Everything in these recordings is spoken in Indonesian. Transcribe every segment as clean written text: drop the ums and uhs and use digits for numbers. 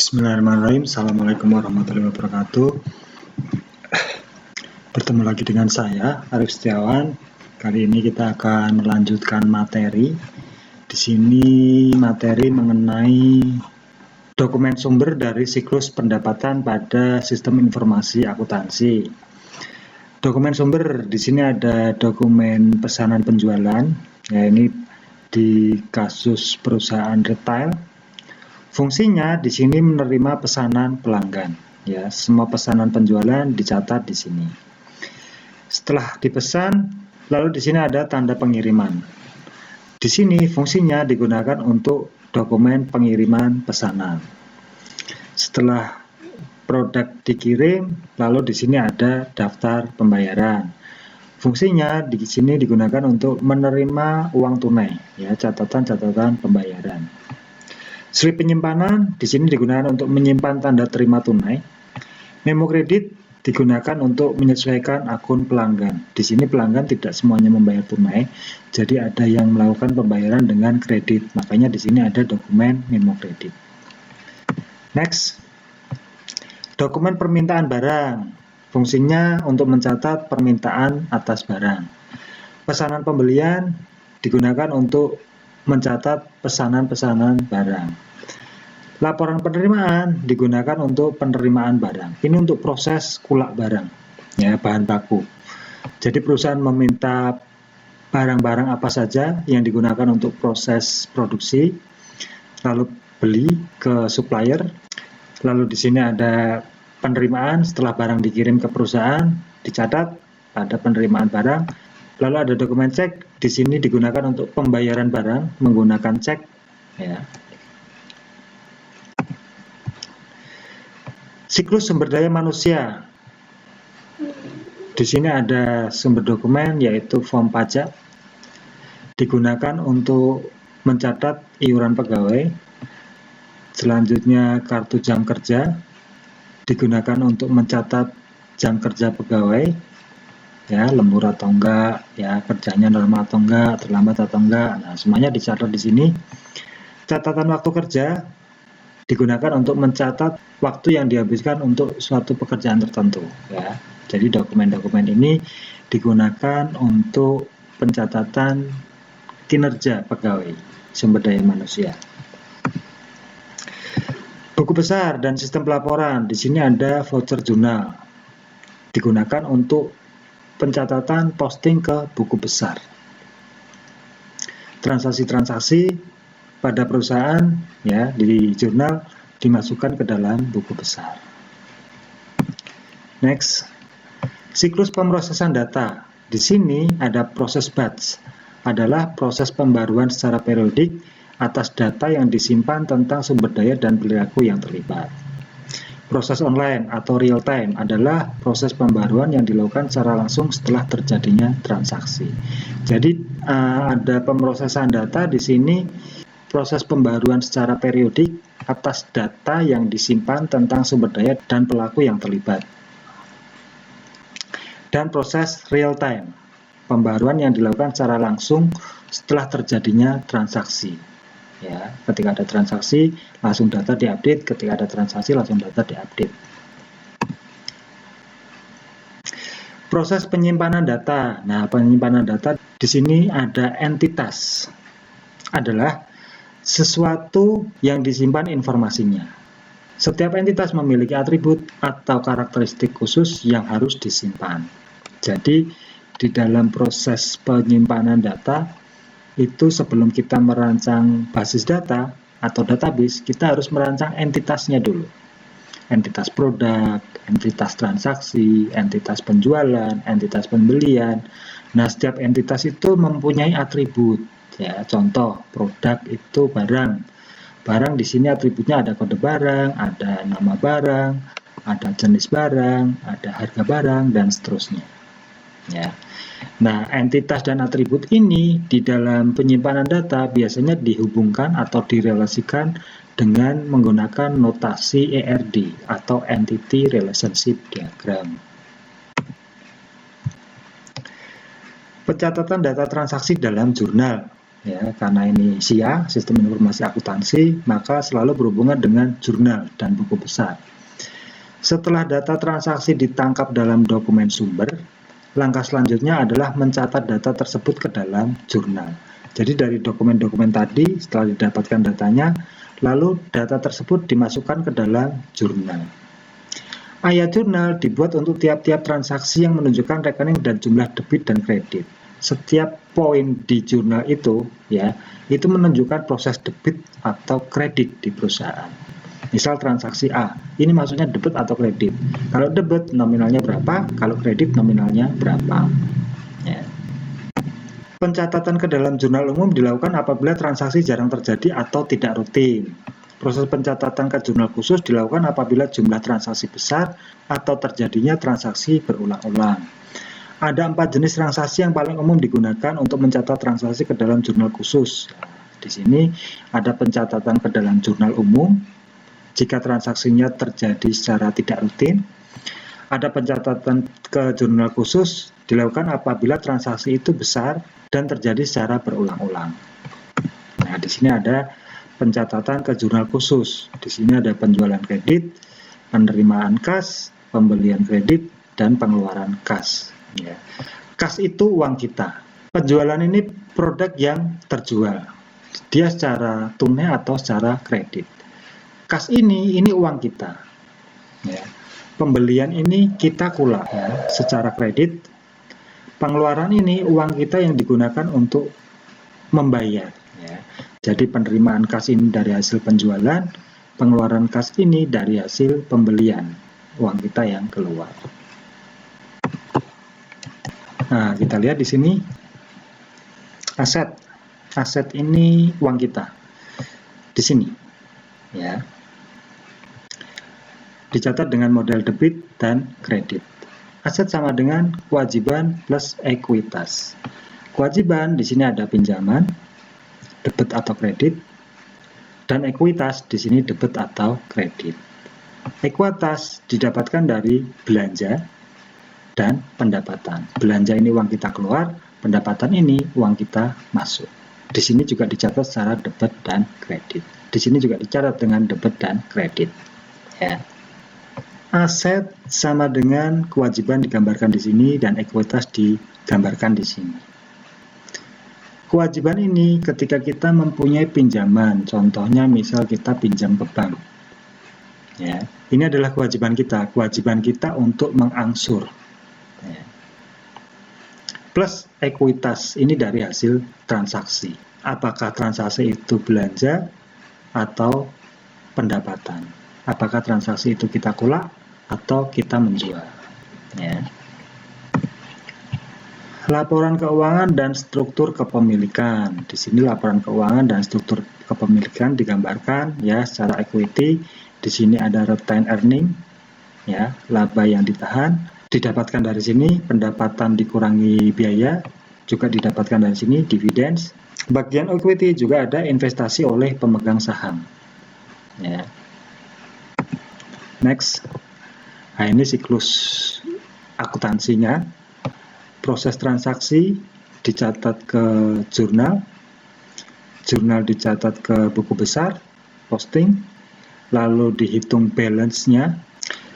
Bismillahirrahmanirrahim. Assalamualaikum warahmatullahi wabarakatuh. Bertemu lagi dengan saya, Arif Setiawan. Kali ini kita akan melanjutkan materi. Di sini materi mengenai dokumen sumber dari siklus pendapatan pada sistem informasi akuntansi. Dokumen sumber di sini ada dokumen pesanan penjualan. Ya, ini di kasus perusahaan retail. Fungsinya di sini menerima pesanan pelanggan. Ya, semua pesanan penjualan dicatat di sini. Setelah dipesan, lalu di sini ada tanda pengiriman. Di sini fungsinya digunakan untuk dokumen pengiriman pesanan. Setelah produk dikirim, lalu di sini ada daftar pembayaran. Fungsinya di sini digunakan untuk menerima uang tunai, ya, catatan-catatan pembayaran. Slip penyimpanan di sini digunakan untuk menyimpan tanda terima tunai. Memo kredit digunakan untuk menyesuaikan akun pelanggan. Di sini pelanggan tidak semuanya membayar tunai, jadi ada yang melakukan pembayaran dengan kredit. Makanya di sini ada dokumen memo kredit. Next, dokumen permintaan barang. Fungsinya untuk mencatat permintaan atas barang. Pesanan pembelian digunakan untuk mencatat pesanan-pesanan barang. Laporan penerimaan digunakan untuk penerimaan barang. Ini untuk proses kulak barang, ya, bahan baku. Jadi perusahaan meminta barang-barang apa saja yang digunakan untuk proses produksi, lalu beli ke supplier. Lalu di sini ada penerimaan setelah barang dikirim ke perusahaan, dicatat ada penerimaan barang. Lalu ada dokumen cek, di sini digunakan untuk pembayaran barang menggunakan cek, ya. Siklus sumber daya manusia. Di sini ada sumber dokumen yaitu form pajak, digunakan untuk mencatat iuran pegawai. Selanjutnya kartu jam kerja, digunakan untuk mencatat jam kerja pegawai, ya, lembur atau enggak, ya, kerjanya normal atau enggak, terlambat atau enggak. Nah, semuanya dicatat di sini. Catatan waktu kerja digunakan untuk mencatat waktu yang dihabiskan untuk suatu pekerjaan tertentu, ya. Jadi dokumen-dokumen ini digunakan untuk pencatatan kinerja pegawai sumber daya manusia. Buku besar dan sistem pelaporan. Di sini ada voucher jurnal. Digunakan untuk pencatatan posting ke buku besar. Transaksi-transaksi pada perusahaan, ya, di jurnal dimasukkan ke dalam buku besar. Next, siklus pemrosesan data. Di sini ada proses batch, adalah proses pembaruan secara periodik atas data yang disimpan tentang sumber daya dan perilaku yang terlibat. Proses online atau real time adalah proses pembaruan yang dilakukan secara langsung setelah terjadinya transaksi. Jadi ada pemrosesan data di sini, proses pembaruan secara periodik atas data yang disimpan tentang sumber daya dan pelaku yang terlibat. Dan proses real time, pembaruan yang dilakukan secara langsung setelah terjadinya transaksi. Ya, ketika ada transaksi langsung data diupdate, ketika ada transaksi langsung data diupdate. Proses penyimpanan data. Nah, penyimpanan data di sini ada entitas, adalah sesuatu yang disimpan informasinya. Setiap entitas memiliki atribut atau karakteristik khusus yang harus disimpan. Jadi di dalam proses penyimpanan data itu, sebelum kita merancang basis data atau database, kita harus merancang entitasnya dulu. Entitas produk, entitas transaksi, entitas penjualan, entitas pembelian. Nah, setiap entitas itu mempunyai atribut. Ya, contoh produk itu barang. Barang di sini atributnya ada kode barang, ada nama barang, ada jenis barang, ada harga barang, dan seterusnya. Ya. Nah, entitas dan atribut ini di dalam penyimpanan data biasanya dihubungkan atau direlasikan dengan menggunakan notasi ERD atau Entity Relationship Diagram. Pencatatan data transaksi dalam jurnal. ya, karena ini SIA, Sistem Informasi Akuntansi, maka selalu berhubungan dengan jurnal dan buku besar. Setelah data transaksi ditangkap dalam dokumen sumber, langkah selanjutnya adalah mencatat data tersebut ke dalam jurnal. Jadi dari dokumen-dokumen tadi, setelah didapatkan datanya, lalu data tersebut dimasukkan ke dalam jurnal. Ayat jurnal dibuat untuk tiap-tiap transaksi yang menunjukkan rekening dan jumlah debit dan kredit. Setiap poin di jurnal itu, ya, itu menunjukkan proses debit atau kredit di perusahaan. Misal transaksi A, ini maksudnya debit atau kredit. Kalau debit nominalnya berapa, kalau kredit nominalnya berapa. Ya. Pencatatan ke dalam jurnal umum dilakukan apabila transaksi jarang terjadi atau tidak rutin. Proses pencatatan ke jurnal khusus dilakukan apabila jumlah transaksi besar atau terjadinya transaksi berulang-ulang. Ada 4 jenis transaksi yang paling umum digunakan untuk mencatat transaksi ke dalam jurnal khusus. Di sini ada pencatatan ke dalam jurnal umum jika transaksinya terjadi secara tidak rutin. Ada pencatatan ke jurnal khusus dilakukan apabila transaksi itu besar dan terjadi secara berulang-ulang. Nah, di sini ada pencatatan ke jurnal khusus. Di sini ada penjualan kredit, penerimaan kas, pembelian kredit, dan pengeluaran kas. Ya. Kas itu uang kita. Penjualan ini produk yang terjual. Dia secara tunai atau secara kredit. Kas ini uang kita. Ya. Pembelian ini kita kulak, ya, secara kredit. Pengeluaran ini uang kita yang digunakan untuk membayar. Ya. Jadi penerimaan kas ini dari hasil penjualan, pengeluaran kas ini dari hasil pembelian, uang kita yang keluar. Nah, kita lihat di sini aset. Aset ini uang kita. Di sini, ya. Dicatat dengan model debit dan kredit. Aset sama dengan kewajiban plus ekuitas. Kewajiban di sini ada pinjaman, debit atau kredit, dan ekuitas di sini debit atau kredit. Ekuitas didapatkan dari belanja dan pendapatan. Belanja ini uang kita keluar, pendapatan ini uang kita masuk. Di sini juga dicatat secara debit dan kredit. Di sini juga dicatat dengan debit dan kredit. Ya. Aset sama dengan kewajiban digambarkan di sini dan ekuitas digambarkan di sini. Kewajiban ini ketika kita mempunyai pinjaman, contohnya misal kita pinjam ke bank. Ya, ini adalah kewajiban kita untuk mengangsur. Ya. Plus ekuitas ini dari hasil transaksi. Apakah transaksi itu belanja atau pendapatan? Apakah transaksi itu kita kulak atau kita menjual? Ya. Laporan keuangan dan struktur kepemilikan. Di sini laporan keuangan dan struktur kepemilikan digambarkan ya secara equity. Di sini ada retained earning, ya, laba yang ditahan. Didapatkan dari sini pendapatan dikurangi biaya, juga didapatkan dari sini dividends. Bagian equity juga ada investasi oleh pemegang saham. Ya. Next. Nah, ini siklus akuntansinya. Proses transaksi dicatat ke jurnal, jurnal dicatat ke buku besar, posting, lalu dihitung balance-nya.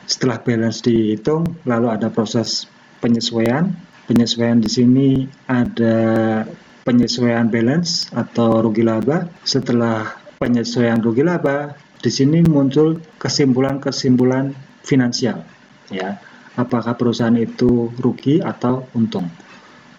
Setelah balance dihitung, lalu ada proses penyesuaian. Penyesuaian di sini ada penyesuaian balance atau rugi laba. Setelah penyesuaian rugi laba, di sini muncul kesimpulan-kesimpulan finansial, ya. Apakah perusahaan itu rugi atau untung?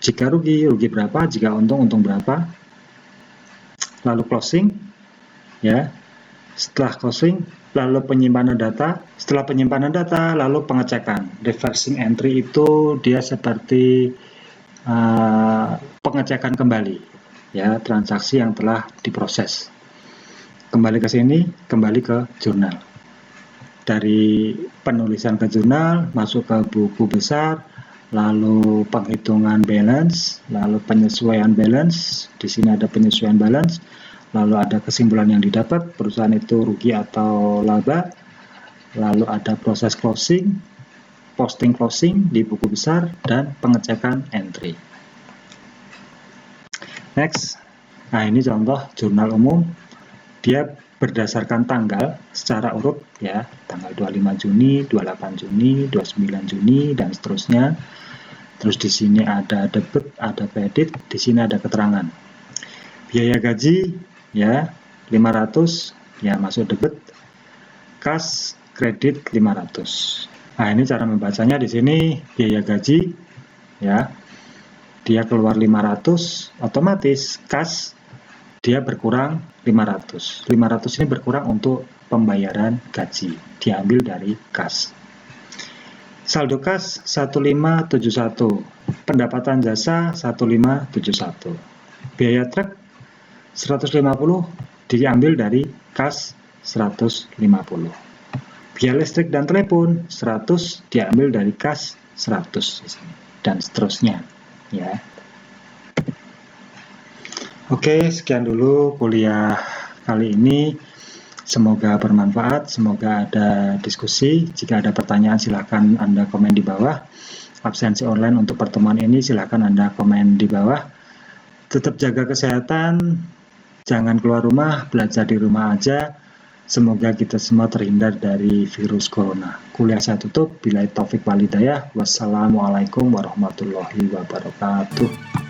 Jika rugi, rugi berapa? Jika untung, untung berapa? Lalu closing, ya. Setelah closing, lalu penyimpanan data. Setelah penyimpanan data, lalu pengecekan. Reversing entry itu dia seperti pengecekan kembali, ya, transaksi yang telah diproses. Kembali ke sini, kembali ke jurnal. Dari penulisan ke jurnal, masuk ke buku besar, lalu penghitungan balance, lalu penyesuaian balance. Di sini ada penyesuaian balance, lalu ada kesimpulan yang didapat, perusahaan itu rugi atau laba, lalu ada proses closing, posting closing di buku besar, dan pengecekan entry. Next. Nah, ini contoh jurnal umum, dia berdasarkan tanggal secara urut ya, tanggal 25 Juni, 28 Juni, 29 Juni dan seterusnya. Terus di sini ada debit, ada kredit, di sini ada keterangan. Biaya gaji ya 500 ya masuk debit, kas kredit 500. Nah, ini cara membacanya di sini biaya gaji ya. Dia keluar 500, otomatis kas dia berkurang 500. 500 ini berkurang untuk pembayaran gaji, diambil dari kas. Saldo kas 1571, pendapatan jasa 1571. Biaya truk 150 diambil dari kas 150. Biaya listrik dan telepon 100 diambil dari kas 100 dan seterusnya ya. Oke, sekian dulu kuliah kali ini. Semoga bermanfaat, semoga ada diskusi. Jika ada pertanyaan silahkan Anda komen di bawah. Absensi online untuk pertemuan ini silahkan Anda komen di bawah. Tetap jaga kesehatan, jangan keluar rumah, belajar di rumah aja. Semoga kita semua terhindar dari virus corona. Kuliah saya tutup, billahi taufik wal hidayah. Wassalamualaikum warahmatullahi wabarakatuh.